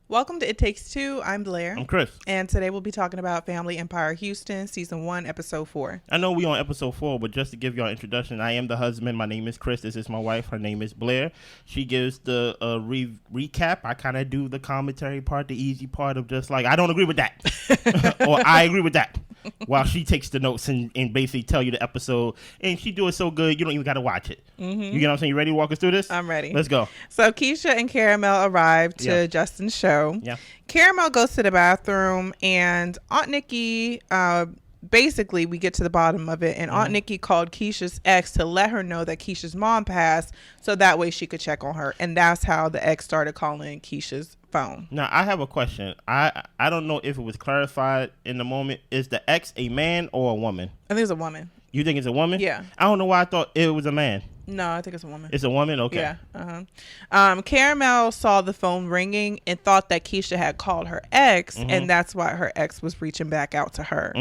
Welcome to It Takes Two. I'm Blair. I'm Chris. And today we'll be talking about Family Empire Houston, Season 1, Episode 4. I know we on Episode 4, but just to give y'all an introduction, I am the husband. My name is Chris. This is my wife. Her name is Blair. She gives the recap. I kind of do the commentary part, the easy part of just like, I don't agree with that. Or I agree with that. While she takes the notes and basically tell you the episode. And she do it so good, you don't even got to watch it. Mm-hmm. You get what I'm saying? You ready to walk us through this? I'm ready. Let's go. So Keisha and Karamell arrive to Justin's show. Yeah. Karamell goes to the bathroom and Aunt Nikki, basically we get to the bottom of it, and Aunt Nikki called Keisha's ex to let her know that Keisha's mom passed so that way she could check on her. And that's how the ex started calling Keisha's phone. Now, I have a question. I don't know if it was clarified in the moment. Is the ex a man or a woman? I think it's a woman. You think it's a woman? Yeah. I don't know why I thought it was a man. No, I think it's a woman. It's a woman? Okay. Yeah. Karamell saw the phone ringing and thought that Keisha had called her ex, and that's why her ex was reaching back out to her.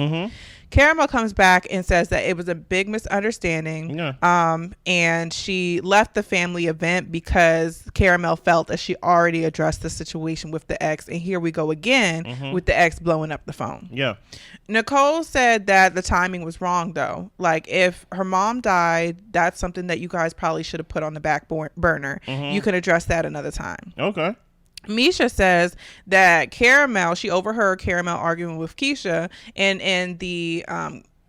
Karamell comes back and says that it was a big misunderstanding. And she left the family event because Karamell felt that she already addressed the situation with the ex. And here we go again with the ex blowing up the phone. Yeah. Nicole said that the timing was wrong, though. Like, if her mom died, that's something that you guys probably should have put on the back burner. You can address that another time. Okay. Misha says that Karamell, she overheard Karamell arguing with Keisha, and the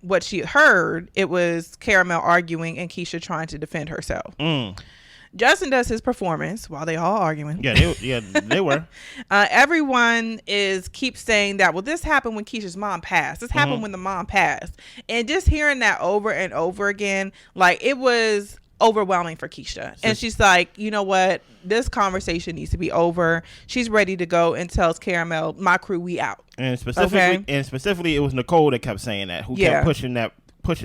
what she heard, it was Karamell arguing and Keisha trying to defend herself. Justin does his performance while they all arguing. Yeah, they were. Everyone keeps saying that, well, this happened when Keisha's mom passed. This happened when the mom passed. And just hearing that over and over again, like, it was overwhelming for Keisha. And she's like, you know what? This conversation needs to be over. She's ready to go and tells Karamell, my crew, we out. And specifically, it was Nicole that kept saying that, who kept pushing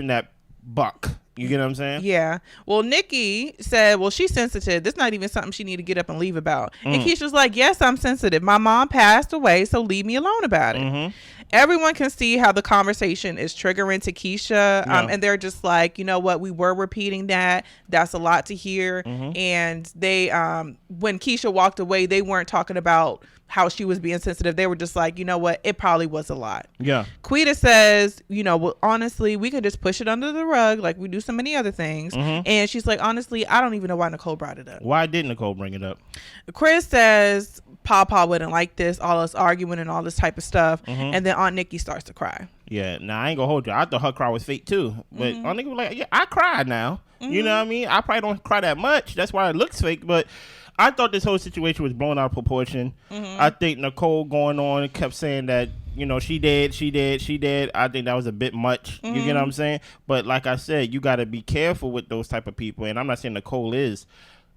that buck. You get what I'm saying? Yeah. Well, Nikki said, well, she's sensitive. This is not even something she need to get up and leave about. And Keisha's like, yes, I'm sensitive. My mom passed away, so leave me alone about it. Everyone can see how the conversation is triggering to Keisha. And they're just like, you know what? We were repeating that. That's a lot to hear. And they, when Keisha walked away, they weren't talking about how she was being sensitive. They were just like, you know what? It probably was a lot. Yeah. JaQuita says, you know, well, honestly, we can just push it under the rug like we do so many other things. And she's like, honestly, I don't even know why Nicole brought it up. Why did Nicole bring it up? Chris says Papa wouldn't like this, all us arguing and all this type of stuff. And then Aunt Nikki starts to cry. Yeah. Now, I ain't gonna hold you. I thought her cry was fake too. But Aunt Nikki was like, yeah, I cried now. You know what I mean? I probably don't cry that much. That's why it looks fake. But I thought this whole situation was blown out of proportion. I think Nicole going on and kept saying that, you know, she did. I think that was a bit much. You get what I'm saying? But like I said, you got to be careful with those type of people. And I'm not saying Nicole is.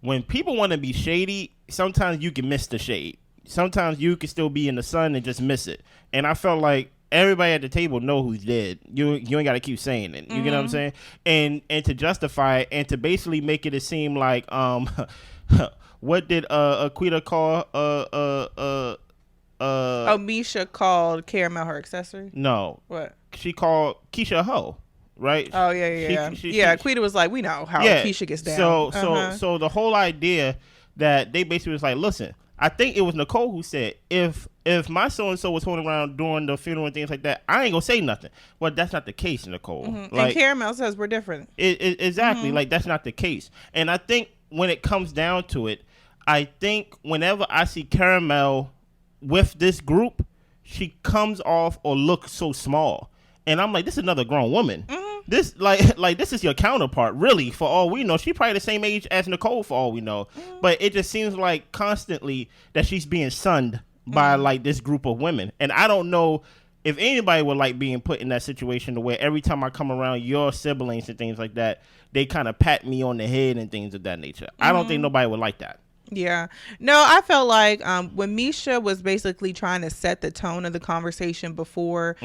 When people want to be shady, sometimes you can miss the shade. Sometimes you can still be in the sun and just miss it. And I felt like everybody at the table know who's dead. You ain't got to keep saying it. You get what I'm saying? And to justify it and to basically make it seem like what did JaQuita call Misha called Karamell her accessory? No. What? She called Keisha a hoe, right? Oh yeah. JaQuita was like, we know how Keisha gets down. So the whole idea that they basically was like, listen, I think it was Nicole who said, if my so-and-so was holding around during the funeral and things like that, I ain't gonna say nothing. Well, that's not the case, Nicole. Like, and Karamell says we're different. Exactly. Like, that's not the case. And I think when it comes down to it, I think whenever I see Karamell with this group, she comes off or looks so small. And I'm like, this is another grown woman. This like this is your counterpart, really, for all we know. She's probably the same age as Nicole for all we know. But it just seems like constantly that she's being sunned by like this group of women. And I don't know if anybody would like being put in that situation to where every time I come around your siblings and things like that, they kind of pat me on the head and things of that nature. I don't think nobody would like that. Yeah. No, I felt like when Misha was basically trying to set the tone of the conversation before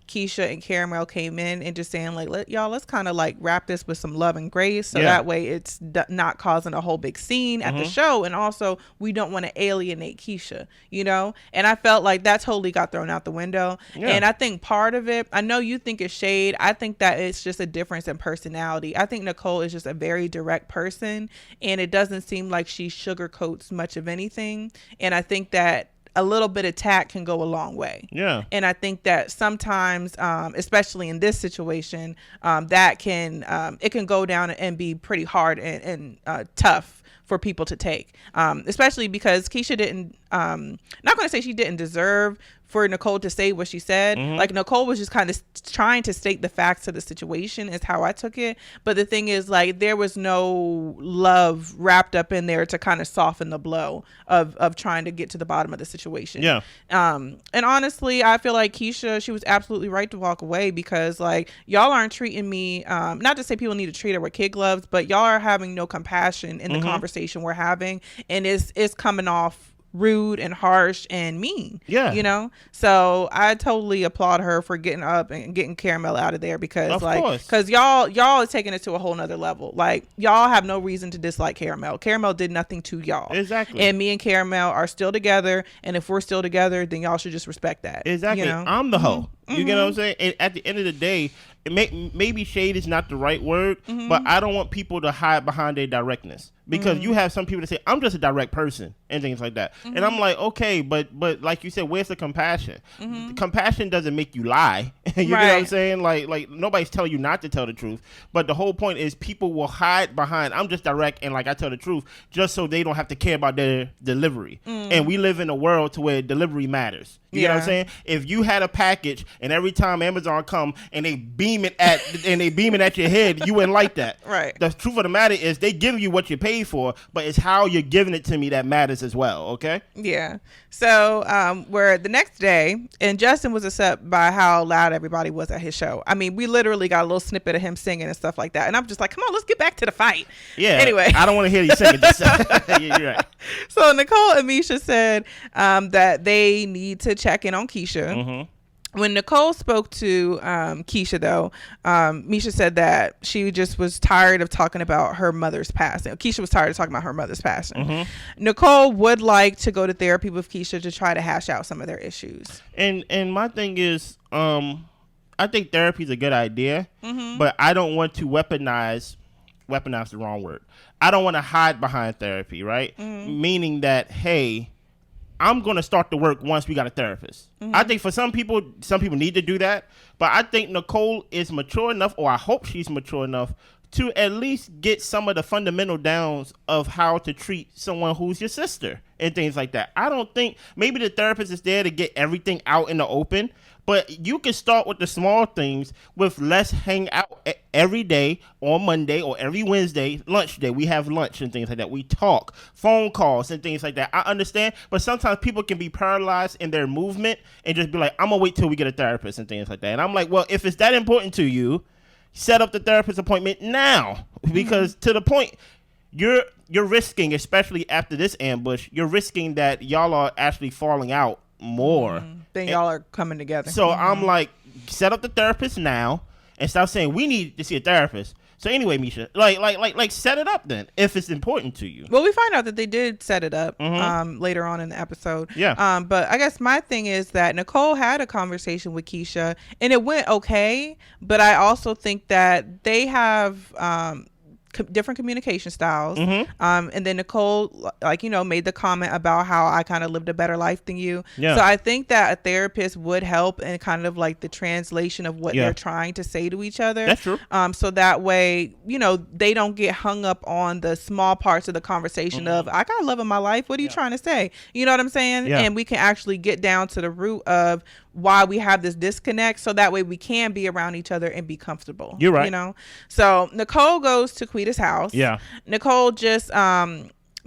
Keisha and Karamell came in and just saying like, let's kind of like wrap this with some love and grace. So that way it's not causing a whole big scene at the show. And also we don't want to alienate Keisha, you know? And I felt like that totally got thrown out the window. Yeah. And I think part of it, I know you think it's shade. I think that it's just a difference in personality. I think Nicole is just a very direct person and it doesn't seem like she sugarcoats much of anything. And I think that a little bit of tact can go a long way. Yeah. And I think that sometimes, especially in this situation, that can it can go down and be pretty hard and tough for people to take, especially because Keisha didn't, not going to say she didn't deserve for Nicole to say what she said. Like, Nicole was just kind of trying to state the facts of the situation is how I took it. But the thing is, like, there was no love wrapped up in there to kind of soften the blow of trying to get to the bottom of the situation. Yeah. And honestly, I feel like Keisha, she was absolutely right to walk away because, like, y'all aren't treating me, not to say people need to treat her with kid gloves, but y'all are having no compassion in the conversation we're having. And it's coming off rude and harsh and mean. Yeah. You know? So I totally applaud her for getting up and getting Karamell out of there because y'all is taking it to a whole nother level. Like, y'all have no reason to dislike Karamell. Karamell did nothing to y'all. Exactly. And me and Karamell are still together, and if we're still together, then y'all should just respect that. Exactly. You know? I'm the hoe. You get what I'm saying? And at the end of the day, maybe shade is not the right word, but I don't want people to hide behind their directness. Because you have some people that say, I'm just a direct person and things like that. And I'm like, okay, but like you said, where's the compassion? Compassion doesn't make you lie. You get what I'm saying? Like nobody's telling you not to tell the truth. But the whole point is people will hide behind, I'm just direct and like I tell the truth, just so they don't have to care about their delivery. And we live in a world to where delivery matters. You get what I'm saying? If you had a package and every time Amazon come and they beam it at your head, you wouldn't like that. Right. The truth of the matter is they give you what you pay for, but it's how you're giving it to me that matters as well. Okay. Yeah. So where the next day, and Justin was upset by how loud everybody was at his show. I mean, we literally got a little snippet of him singing and stuff like that, and I'm just like, come on, let's get back to the fight. Yeah. Anyway, I don't want to hear you singing this. You're right. So Nicole and Misha said that they need to check in on Keisha. When Nicole spoke to Keisha, though, Misha said that she just was tired of talking about her mother's passing. Keisha was tired of talking about her mother's passing. Nicole would like to go to therapy with Keisha to try to hash out some of their issues. And my thing is, I think therapy is a good idea, but I don't want to weaponize the wrong word. I don't want to hide behind therapy, right? Meaning that, hey, I'm going to start the work once we got a therapist. I think for some people need to do that. But I think Nicole is mature enough, or I hope she's mature enough, to at least get some of the fundamental downs of how to treat someone who's your sister and things like that. I don't think maybe the therapist is there to get everything out in the open, but you can start with the small things with let's hang out every day on Monday or every Wednesday, lunch day. We have lunch and things like that. We talk, phone calls and things like that. I understand, but sometimes people can be paralyzed in their movement and just be like, I'm going to wait till we get a therapist and things like that. And I'm like, well, if it's that important to you, set up the therapist appointment now, because to the point, you're risking, especially after this ambush, you're risking that y'all are actually falling out more. Then y'all are coming together. So I'm like, set up the therapist now and stop saying we need to see a therapist. So anyway, Misha, like set it up then if it's important to you. Well, we find out that they did set it up later on in the episode. Yeah. But I guess my thing is that Nicole had a conversation with Keisha and it went okay. But I also think that they have different communication styles. And then Nicole, made the comment about how I kind of lived a better life than you. Yeah. So I think that a therapist would help in kind of like the translation of what they're trying to say to each other. That's true. So that way, they don't get hung up on the small parts of the conversation of, I got love in my life. What are you trying to say? You know what I'm saying? Yeah. And we can actually get down to the root of why we have this disconnect, so that way we can be around each other and be comfortable. You're right. So Nicole goes to Quita's house. Yeah. Nicole just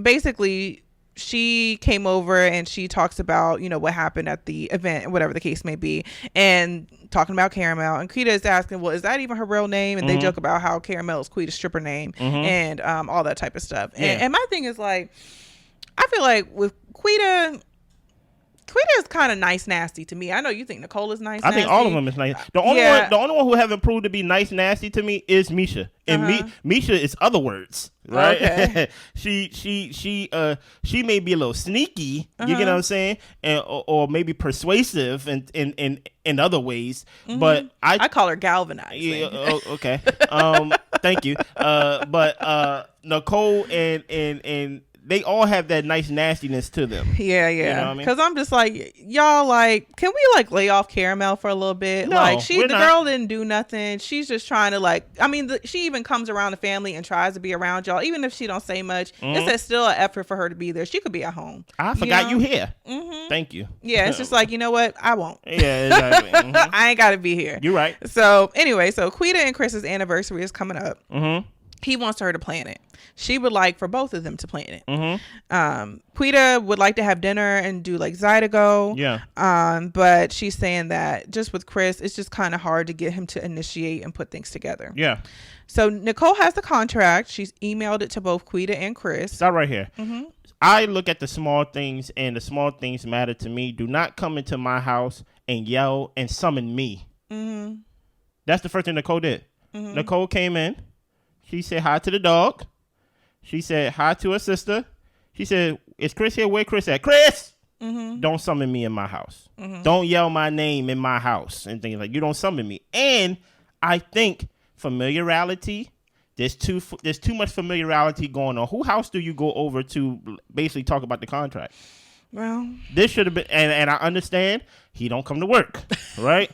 basically she came over and she talks about what happened at the event, whatever the case may be, and talking about Karamell. And Quita is asking, well, is that even her real name? And they joke about how Karamell is Quita's stripper name and all that type of stuff. And my thing is, like, I feel like with Quita is kind of nice nasty to me. I know you think Nicole is nice. I think all of them is nice. The only one who haven't proved to be nice nasty to me is Misha. And Misha is other words, right? Okay. she may be a little sneaky. You get what I'm saying, and or maybe persuasive in other ways. But I call her galvanizing. Yeah. Okay. Thank you. But Nicole and they all have that nice nastiness to them. Yeah. You know what I mean? Because I'm just like, y'all, like, can we like lay off Karamell for a little bit? No, like, the not. girl didn't do nothing. She's just trying to like, I mean, she even comes around the family and tries to be around y'all, even if she don't say much. It's still an effort for her to be there. She could be at home. I forgot you here. Thank you. Yeah, it's just like, you know what? I won't. Yeah, exactly. I ain't got to be here. You're right. So anyway, so JaQuita and Chris's anniversary is coming up. He wants her to plan it. She would like for both of them to plan it. JaQuita would like to have dinner and do like Zydeco. Yeah. But she's saying that just with Chris, it's just kind of hard to get him to initiate and put things together. Yeah. So Nicole has the contract. She's emailed it to both JaQuita and Chris. Stop right here. I look at the small things, and the small things matter to me. Do not come into my house and yell and summon me. That's the first thing Nicole did. Nicole came in. She said hi to the dog. She said hi to her sister. She said, is Chris here? Where Chris at? Chris! Don't summon me in my house. Don't yell my name in my house and things like you don't summon me. And I think familiarity, there's too much familiarity going on. Who house do you go over to basically talk about the contract? Well, this should have been, and I understand he don't come to work, right?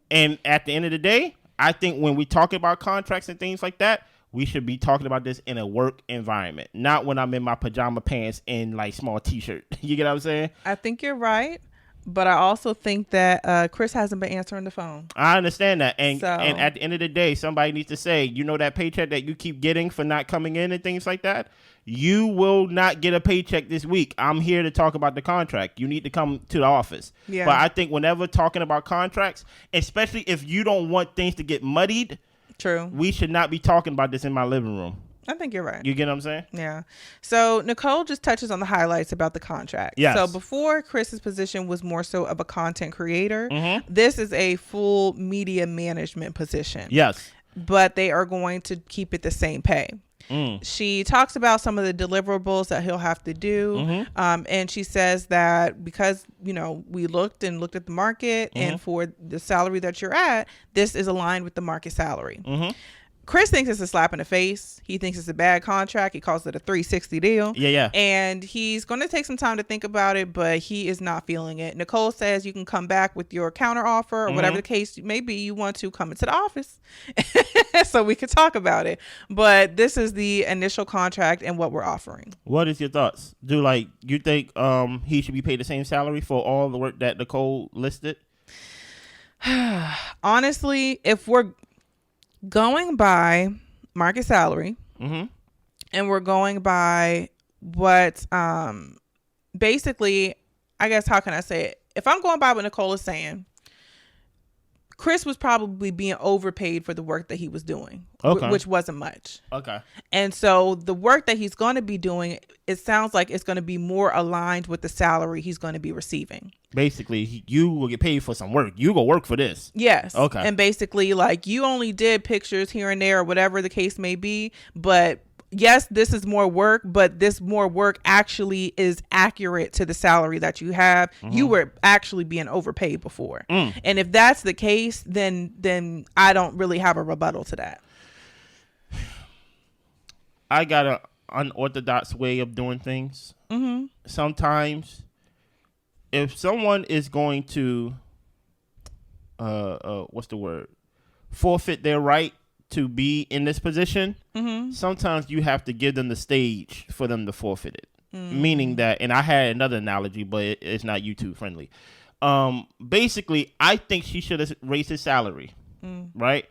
And at the end of the day, I think when we talk about contracts and things like that, we should be talking about this in a work environment, not when I'm in my pajama pants and like small t-shirt. You get what I'm saying? I think you're right. But I also think that Chris hasn't been answering the phone. I understand that. And at the end of the day, somebody needs to say, you know, that paycheck that you keep getting for not coming in and things like that, you will not get a paycheck this week. I'm here to talk about the contract. You need to come to the office. Yeah. But I think whenever talking about contracts, especially if you don't want things to get muddied, true, we should not be talking about this in my living room. I think you're right. You get what I'm saying? Yeah. So Nicole just touches on the highlights about the contract. Yes. So before, Chris's position was more so of a content creator. This is a full media management position. Yes. But they are going to keep it the same pay. She talks about some of the deliverables that he'll have to do. And she says that because, you know, we looked at the market and for the salary that you're at, this is aligned with the market salary. Chris thinks it's a slap in the face. He thinks it's a bad contract. He calls it a 360 deal. Yeah. And he's going to take some time to think about it, but he is not feeling it. Nicole says you can come back with your counter offer or whatever the case may be. You want to come into the office so we can talk about it. But this is the initial contract and what we're offering. What is your thoughts? You think he should be paid the same salary for all the work that Nicole listed? Honestly, if we're going by market salary and we're going by what basically, I guess, how can I say it? If I'm going by what Nicole is saying, Chris was probably being overpaid for the work that he was doing, which wasn't much. Okay. And so the work that he's going to be doing, it sounds like it's going to be more aligned with the salary he's going to be receiving. Basically, you will get paid for some work. You go work for this. Yes. Okay. And basically, like, you only did pictures here and there or whatever the case may be. But yes, this is more work, but this more work actually is accurate to the salary that you have. You were actually being overpaid before. And if that's the case, then I don't really have a rebuttal to that. I got an unorthodox way of doing things. Sometimes if someone is going to forfeit their right to be in this position, sometimes you have to give them the stage for them to forfeit it. Meaning that, and I had another analogy, but it's not YouTube friendly. Basically, I think she should have raised his salary, right?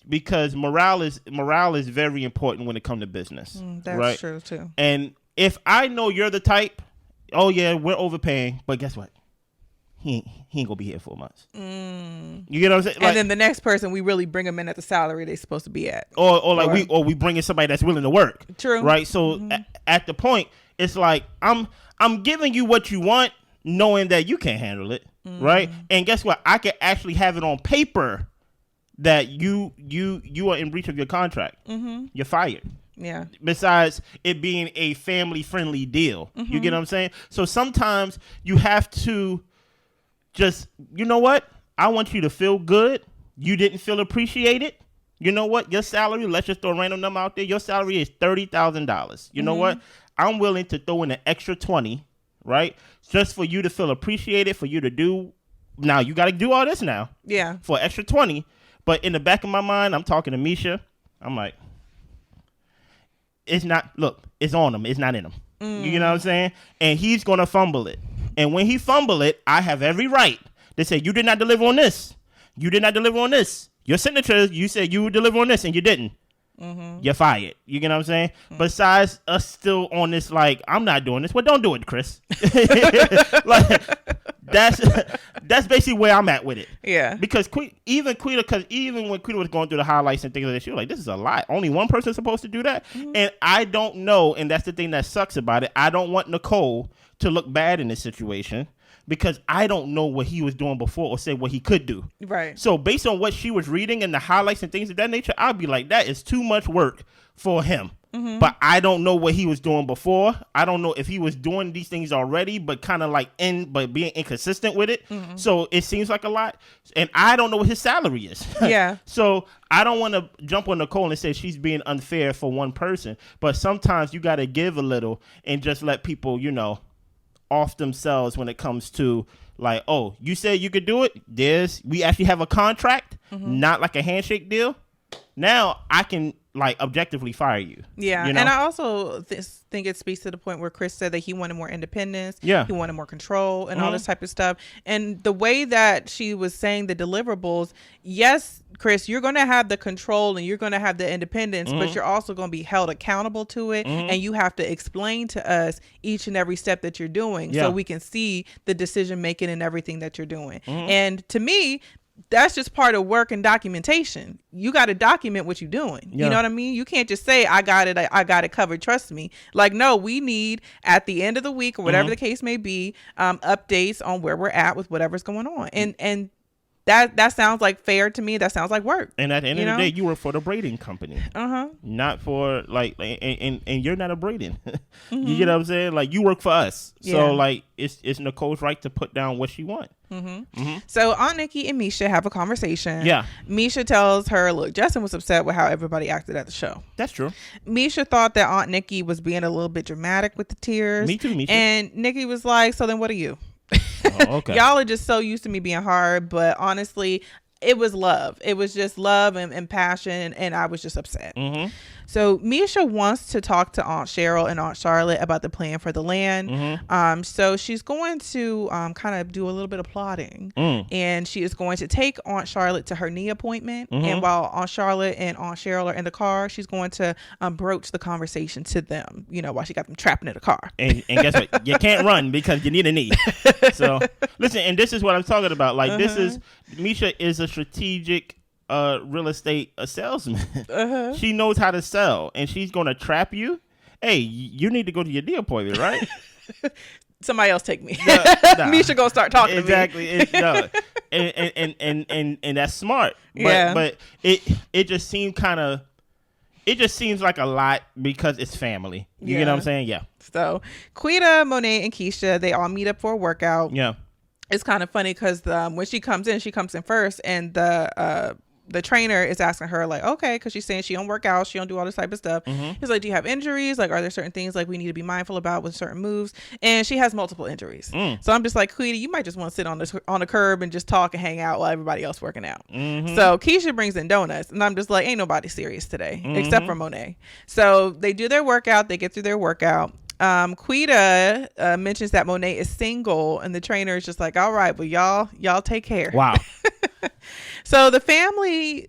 Because morale is very important when it comes to business. That's right? true too. And if I know you're the type, oh yeah, we're overpaying, but guess what? He ain't gonna be here 4 months. You get what I'm saying? And then the next person, we really bring them in at the salary they're supposed to be at, or we bring in somebody that's willing to work. True. Right. So at the point, it's like I'm giving you what you want, knowing that you can't handle it. Right. And guess what? I could actually have it on paper that you are in breach of your contract. You're fired. Yeah. Besides it being a family friendly deal. You get what I'm saying? So sometimes you have to just, you know what? I want you to feel good. You didn't feel appreciated. You know what? Your salary, let's just throw a random number out there. Your salary is $30,000. You know what? I'm willing to throw in an extra 20, right? Just for you to feel appreciated, for you to do. Now, you got to do all this now. Yeah. For an extra 20. But in the back of my mind, I'm talking to Misha. I'm like, it's not, look, it's on him. It's not in him. You know what I'm saying? And he's going to fumble it. And when he fumble it, I have every right to say, you did not deliver on this. You did not deliver on this. Your signature, you said you would deliver on this, and you didn't. You're fired. You get what I'm saying? Besides us still on this, like, I'm not doing this. Well, don't do it, Chris. Like, that's basically where I'm at with it. Yeah. Because even when Quita was going through the highlights and things like that, she was like, this is a lot. Only one person's supposed to do that? And I don't know, and that's the thing that sucks about it. I don't want Nicole to look bad in this situation because I don't know what he was doing before or say what he could do. Right. So based on what she was reading and the highlights and things of that nature, I'd be like, that is too much work for him. But I don't know what he was doing before. I don't know if he was doing these things already, but kind of like but being inconsistent with it. So it seems like a lot. And I don't know what his salary is. Yeah. So I don't want to jump on Nicole and say she's being unfair for one person. But sometimes you got to give a little and just let people, off themselves when it comes to like, oh, you said you could do it. We actually have a contract, not like a handshake deal. Now I can like objectively fire you. Yeah. And I also think it speaks to the point where Chris said that he wanted more independence. Yeah. He wanted more control and all this type of stuff. And the way that she was saying the deliverables, yes, Chris, you're going to have the control and you're going to have the independence, but you're also going to be held accountable to it. And you have to explain to us each and every step that you're doing so we can see the decision making and everything that you're doing. And to me, that's just part of work and documentation. You got to document what you're doing. You know what I mean? You can't just say, I got it covered. Trust me. Like, no, we need at the end of the week or whatever the case may be, updates on where we're at with whatever's going on. And that sounds like fair to me. That sounds like work. And at the end of the day, you work for the braiding company. Not for like, and you're not a braiding. You get what I'm saying? Like, you work for us. So like, it's Nicole's right to put down what she wants. So Aunt Nikki and Misha have a conversation. Yeah. Misha tells her, look, Justin was upset with how everybody acted at the show. That's true. Misha thought that Aunt Nikki was being a little bit dramatic with the tears. Me too, Misha. And Nikki was like, so then what are you? Oh, okay. Y'all are just so used to me being hard, but honestly, it was love. It was just love and passion, and I was just upset. So Misha wants to talk to Aunt Cheryl and Aunt Charlotte about the plan for the land. So she's going to kind of do a little bit of plotting, and she is going to take Aunt Charlotte to her knee appointment. And while Aunt Charlotte and Aunt Cheryl are in the car, she's going to broach the conversation to them, while she got them trapped in the car. And guess what? You can't run because you need a knee. So listen, and this is what I'm talking about. Like, Misha is a strategic real estate salesman. She knows how to sell, and she's going to trap you. Hey, you need to go to your knee appointment, right? Somebody else take me. Nah. Misha gonna start talking exactly. to me. No. And that's smart. But it just seemed it just seems like a lot because it's family. You get what I'm saying? Yeah. So Quita, Monet, and Keisha, they all meet up for a workout. Yeah. It's kind of funny because when she comes in first, and the trainer is asking her, like, okay, because she's saying she don't work out, she don't do all this type of stuff. He's like, do you have injuries? Like, are there certain things like we need to be mindful about with certain moves? And she has multiple injuries. So I'm just like, Quita, you might just want to sit on the curb and just talk and hang out while everybody else working out. So Keisha brings in donuts, and I'm just like, ain't nobody serious today except for Monet. So they do their workout, they get through their workout. Quita mentions that Monet is single, and the trainer is just like, all right, well, y'all take care. Wow. So the family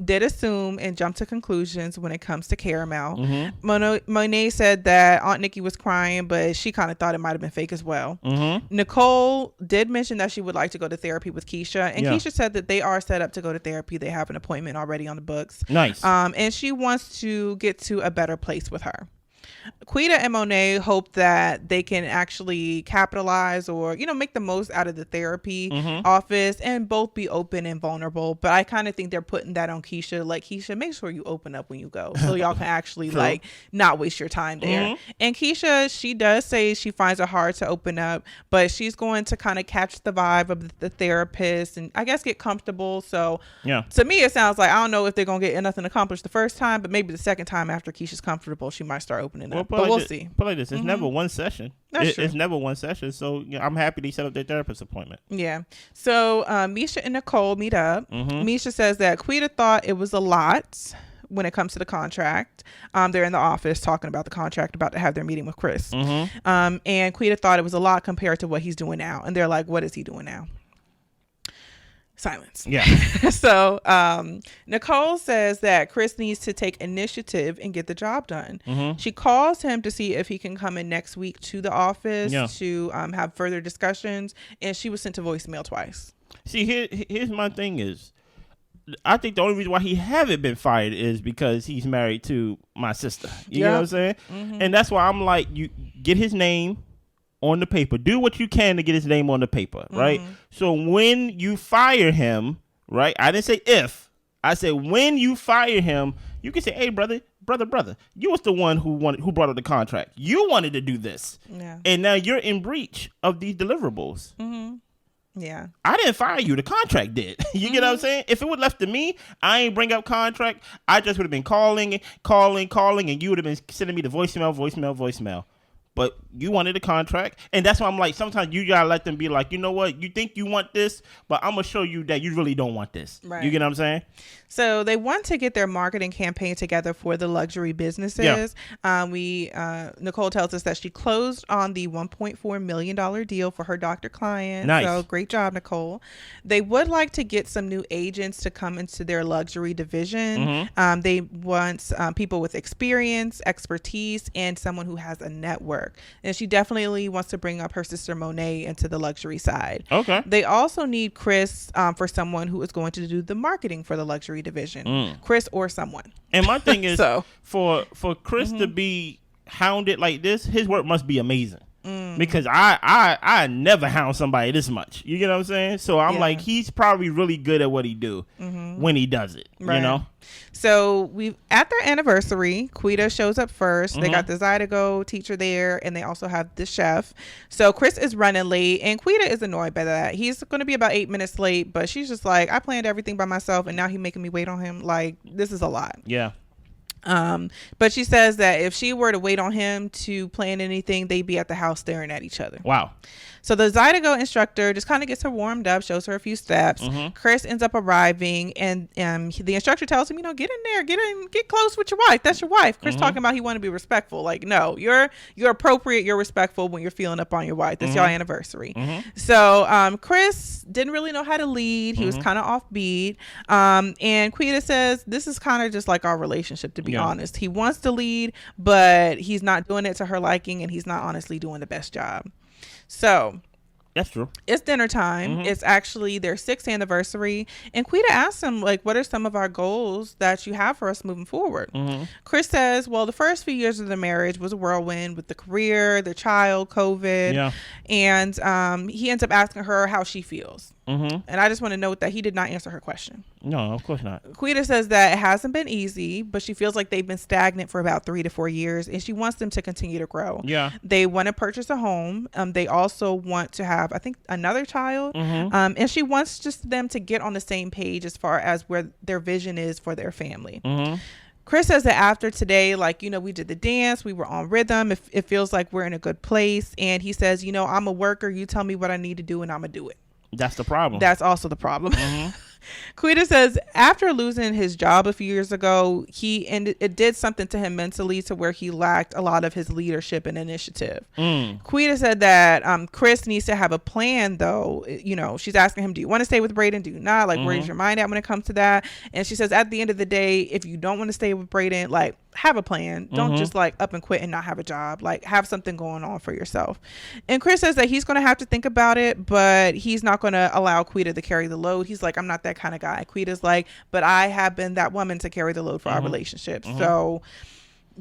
did assume and jump to conclusions when it comes to Karamell. Monet said that Aunt Nikki was crying, but she kind of thought it might have been fake as well. Nicole did mention that she would like to go to therapy with Keisha, and Keisha said that they are set up to go to therapy. They have an appointment already on the books. Nice. And she wants to get to a better place with her. Quita and Monet hope that they can actually capitalize or, make the most out of the therapy office and both be open and vulnerable. But I kind of think they're putting that on Keisha. Like, Keisha, make sure you open up when you go so y'all can actually like not waste your time there. And Keisha, she does say she finds it hard to open up, but she's going to kind of catch the vibe of the therapist and I guess get comfortable. So to me, it sounds like, I don't know if they're going to get nothing accomplished the first time, but maybe the second time after Keisha's comfortable, she might start opening up. But we'll see. Put like this, it's never one session. It's never one session. So I'm happy they set up their therapist appointment. Yeah. So Misha and Nicole meet up. Misha says that Quita thought it was a lot when it comes to the contract. They're in the office talking about the contract, about to have their meeting with Chris. And Quita thought it was a lot compared to what he's doing now. And they're like, what is he doing now? Silence. Yeah. So Nicole says that Chris needs to take initiative and get the job done. She calls him to see if he can come in next week to the office to have further discussions. And she was sent to voicemail twice. See, here's my thing is, I think the only reason why he haven't been fired is because he's married to my sister. You know what I'm saying? And that's why I'm like, you get his name on the paper. Do what you can to get his name on the paper, right? So when you fire him, right? I didn't say if. I said when you fire him, you can say, "Hey, brother, you was the one who brought up the contract. You wanted to do this, and now you're in breach of these deliverables." Yeah, I didn't fire you. The contract did. You get what I'm saying? If it was left to me, I ain't bring up contract. I just would have been calling, and you would have been sending me the voicemail. But you wanted a contract, and that's why I'm like, sometimes you gotta let them be like, you know what, you think you want this, but I'm gonna show you that you really don't want this. Right. You get what I'm saying? So they want to get their marketing campaign together for the luxury businesses. Nicole tells us that she closed on the $1.4 million deal for her doctor client. Nice. So great job, Nicole. They would like to get some new agents to come into their luxury division. They want people with experience, expertise, and someone who has a network. And she definitely wants to bring up her sister Monet into the luxury side. Okay. They also need Chris for someone who is going to do the marketing for the luxury division. Chris or someone. And my thing is, for Chris to be hounded like this, his work must be amazing. Because I never hound somebody this much. You get what I'm saying? So I'm like, he's probably really good at what he do when he does it. Right. You know? So at their anniversary, Quita shows up first. They got the Zydeco teacher there, and they also have the chef. So Chris is running late, and Quita is annoyed by that. He's going to be about 8 minutes late, but she's just like, I planned everything by myself, and now he's making me wait on him. Like, this is a lot. Yeah. But she says that if she were to wait on him to plan anything, they'd be at the house staring at each other. Wow. So the Zydeco instructor just kind of gets her warmed up, shows her a few steps. Chris ends up arriving, and the instructor tells him, get in there, get close with your wife. That's your wife. Chris talking about he want to be respectful. Like, no, you're appropriate, you're respectful when you're feeling up on your wife. That's your anniversary. So Chris didn't really know how to lead. He was kind of offbeat. And Quita says this is kind of just like our relationship, to be honest. He wants to lead, but he's not doing it to her liking, and he's not honestly doing the best job. So that's true. It's dinner time. It's actually their 6th anniversary. And Quita asks him, like, what are some of our goals that you have for us moving forward? Chris says, well, the first few years of the marriage was a whirlwind with the career, the child, COVID. Yeah. And he ends up asking her how she feels. And I just want to note that he did not answer her question. No, of course not. Quita says that it hasn't been easy, but she feels like they've been stagnant for about 3 to 4 years, and she wants them to continue to grow. Yeah. They want to purchase a home. They also want to have, I think, another child. And she wants just them to get on the same page as far as where their vision is for their family. Chris says that after today, like, we did the dance, we were on rhythm. It feels like we're in a good place. And he says, I'm a worker. You tell me what I need to do, and I'm going to do it. That's the problem. That's also the problem. Quita says after losing his job a few years ago, it did something to him mentally to where he lacked a lot of his leadership and initiative. Quita said that Chris needs to have a plan, though. She's asking him, do you want to stay with Braden? Do you not? Like, where's your mind at when it comes to that? And she says at the end of the day, if you don't want to stay with Braden, like, have a plan. Don't just like up and quit and not have a job. Like, have something going on for yourself. And Chris says that he's going to have to think about it, but he's not going to allow Quita to carry the load. He's like, I'm not that kind of guy. Quita's like, but I have been that woman to carry the load for our relationship. So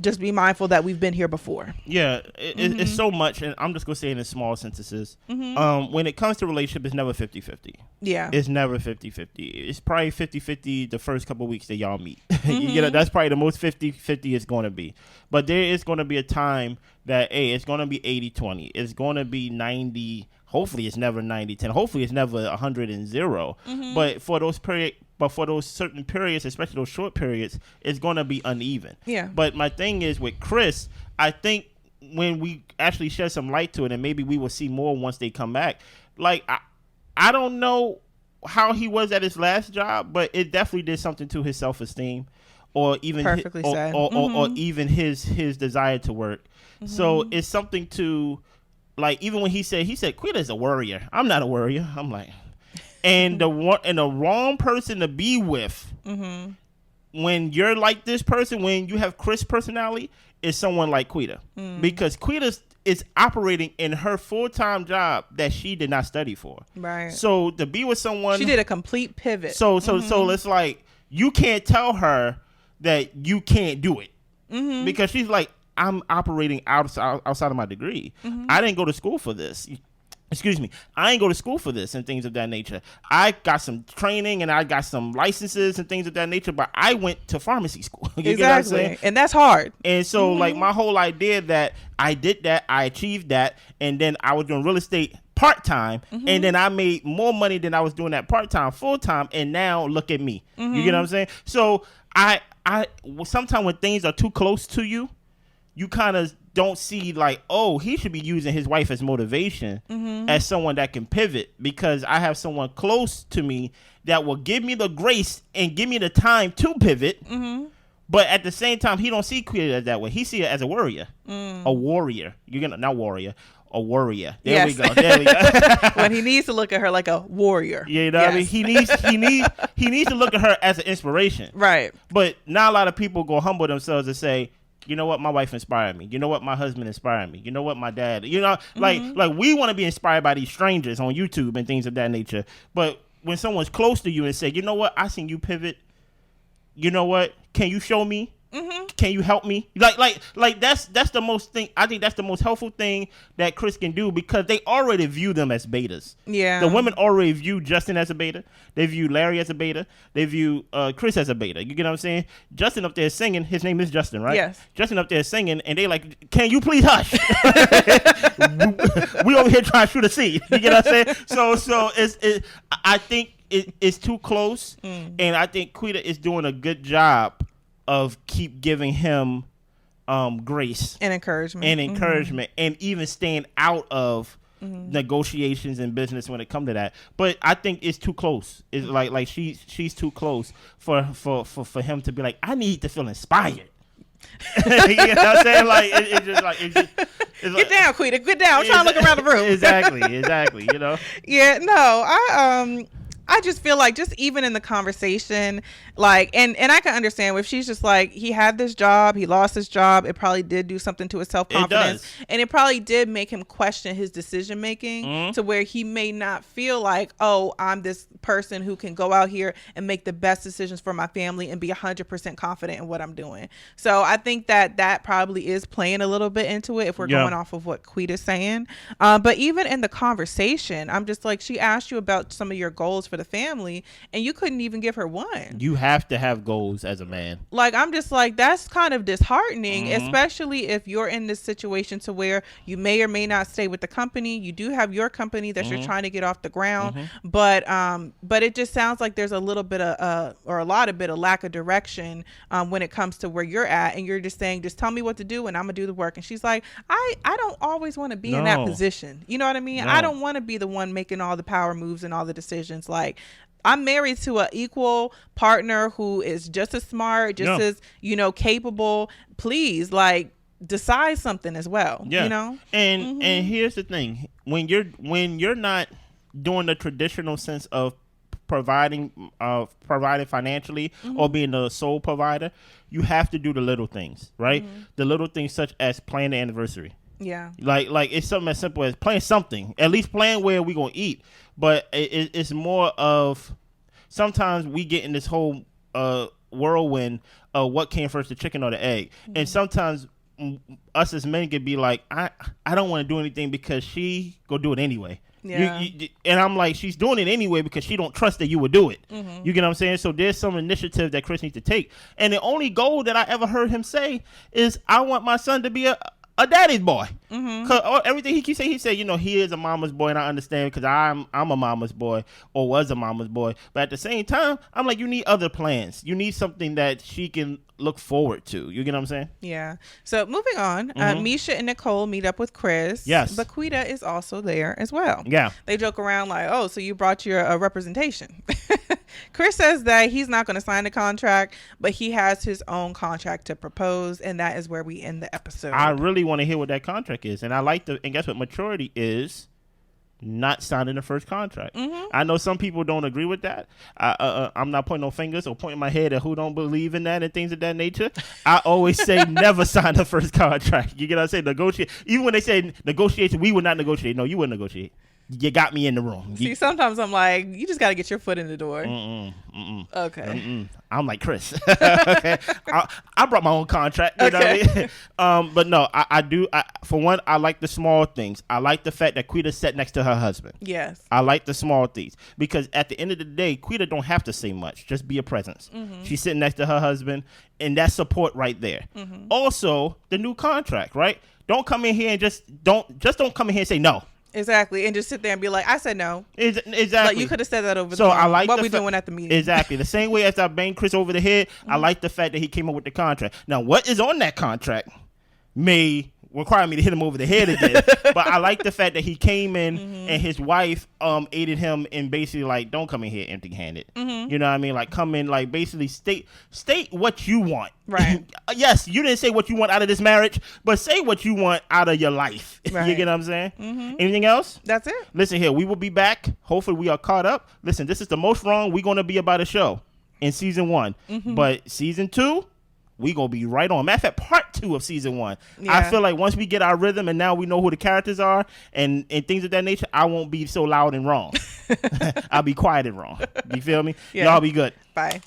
just be mindful that we've been here before. Yeah, it's so much, and I'm just going to say it in small sentences. When it comes to relationship, it's never 50-50. Yeah. It's never 50-50. It's probably 50-50 the first couple of weeks that y'all meet. That's probably the most 50-50 it's going to be. But there is going to be a time that, hey, it's going to be 80-20. It's going to be 90. Hopefully it's never 90-10. Hopefully it's never 100-0. But for those certain periods, especially those short periods, it's going to be uneven. Yeah. But my thing is with Chris, I think when we actually shed some light to it, and maybe we will see more once they come back. Like, I don't know how he was at his last job, but it definitely did something to his self-esteem, or even or even his desire to work. So it's something to, like, even when he said JaQuita is a worrier. I'm not a worrier. I'm like, and the wrong person to be with when you're like this person, when you have Chris' personality, is someone like JaQuita, because JaQuita is operating in her full-time job that she did not study for. Right. So to be with someone, she did a complete pivot. So it's like, you can't tell her that you can't do it, because she's like, I'm operating outside of my degree. I didn't go to school for this. Excuse me. I ain't go to school for this and things of that nature. I got some training and I got some licenses and things of that nature, but I went to pharmacy school. You get what I'm saying? And that's hard. And so like my whole idea that I did that, I achieved that, and then I was doing real estate part-time, and then I made more money than I was doing that part-time full-time, and now look at me. You get what I'm saying? So I sometimes when things are too close to you, you kind of don't see like, oh, he should be using his wife as motivation, as someone that can pivot, because I have someone close to me that will give me the grace and give me the time to pivot. But at the same time, he don't see JaQuita that way. He see it as a warrior, a warrior. You're gonna not warrior, a warrior. There we go. There we go. When he needs to look at her like a warrior. Yeah, you know what I mean? He needs to look at her as an inspiration. Right. But not a lot of people go humble themselves and say, you know what, my wife inspired me. You know what, my husband inspired me. You know what, my dad. You know, like we want to be inspired by these strangers on YouTube and things of that nature. But when someone's close to you and say, you know what, I seen you pivot. You know what, can you show me? Can you help me? Like that's the most thing. I think that's the most helpful thing that Chris can do, because they already view them as betas. Yeah. The women already view Justin as a beta. They view Larry as a beta. They view Chris as a beta. You get what I'm saying? Justin up there singing. His name is Justin, right? Yes. Justin up there singing, and they like, can you please hush? We over here trying to shoot a scene. You get what I'm saying? So I think it's too close, and I think JaQuita is doing a good job of keep giving him grace and encouragement, and even staying out of negotiations and business when it comes to that. But I think it's too close. It's like she's too close for him to be like, I need to feel inspired. You know what I'm saying? Like it's just like get down, JaQuita, get down. I'm trying to look around the room. Exactly. You know. Yeah. No. I just feel like, just even in the conversation, like, and I can understand if she's just like, he had this job, he lost his job, it probably did do something to his self-confidence, and it probably did make him question his decision making, to where he may not feel like, oh, I'm this person who can go out here and make the best decisions for my family and be 100% confident in what I'm doing. So I think that probably is playing a little bit into it, if we're going off of what JaQuita's saying. But even in the conversation, I'm just like, she asked you about some of your goals for the family, and you couldn't even give her one. You have to have goals as a man. Like, I'm just like, that's kind of disheartening, especially if you're in this situation to where you may or may not stay with the company. You do have your company that you're trying to get off the ground, but it just sounds like there's a little bit of a lot of lack of direction when it comes to where you're at, and you're just saying, just tell me what to do and I'm gonna do the work. And she's like, I don't always want to be in that position. You know what I mean? I don't want to be the one making all the power moves and all the decisions. Like, I'm married to an equal partner who is just as smart, just as, capable. Please, like, decide something as well. Yeah. You know? And here's the thing. When you're not doing the traditional sense of providing financially or being the sole provider, you have to do the little things, right? The little things such as planning the anniversary. Yeah. Like it's something as simple as planning something. At least plan where we're going to eat. But it's more of, sometimes we get in this whole whirlwind of what came first, the chicken or the egg. And sometimes us as men could be like, I don't want to do anything because she go do it anyway. Yeah. And I'm like, she's doing it anyway because she don't trust that you would do it. You get what I'm saying? So there's some initiative that Chris needs to take. And the only goal that I ever heard him say is, I want my son to be a daddy's boy. Cause everything he keeps saying, he said, he is a mama's boy, and I understand because I'm a mama's boy or was a mama's boy. But at the same time, I'm like, you need other plans. You need something that she can look forward to. You get what I'm saying? Yeah. So moving on, Misha and Nicole meet up with Chris. Yes. But JaQuita is also there as well. Yeah. They joke around like, oh, so you brought your representation. Chris says that he's not going to sign the contract, but he has his own contract to propose, and that is where we end the episode. I really want to hear what that contract is, and and guess what? Maturity is not signing the first contract. I know some people don't agree with that. I'm not pointing no fingers or pointing my head at who don't believe in that and things of that nature. I always say never sign the first contract. You get what I'm saying? Negotiate. Even when they say negotiation, we would not negotiate. No, you wouldn't negotiate. You got me in the room. See, sometimes I'm like, you just got to get your foot in the door. Okay. I'm like Chris. Okay. I brought my own contract. You know what I mean? But no, I do. For one, I like the small things. I like the fact that Quita sat next to her husband. Yes. I like the small things because at the end of the day, Quita don't have to say much. Just be a presence. She's sitting next to her husband, and that's support right there. Also, the new contract, right? Don't come in here and don't come in here and say no. Exactly, and just sit there and be like, I said no. Exactly. Like, you could have said that over so the phone. I like what we doing at the meeting. Exactly. The same way as I banged Chris over the head, I like the fact that he came up with the contract. Now, what is on that contract may require me to hit him over the head again. But I like the fact that he came in and his wife aided him in basically like, don't come in here empty-handed. You know what I mean? Like, come in, like, basically state what you want. Right. Yes, you didn't say what you want out of this marriage, but say what you want out of your life. Right. You get what I'm saying? Anything else? That's it. Listen here, we will be back. Hopefully we are caught up. Listen, this is the most wrong we're going to be about a show in season 1. But season 2, we going to be right on. Matter of fact, part 2 of season 1. Yeah. I feel like once we get our rhythm and now we know who the characters are and things of that nature, I won't be so loud and wrong. I'll be quiet and wrong. You feel me? Yeah. Y'all be good. Bye.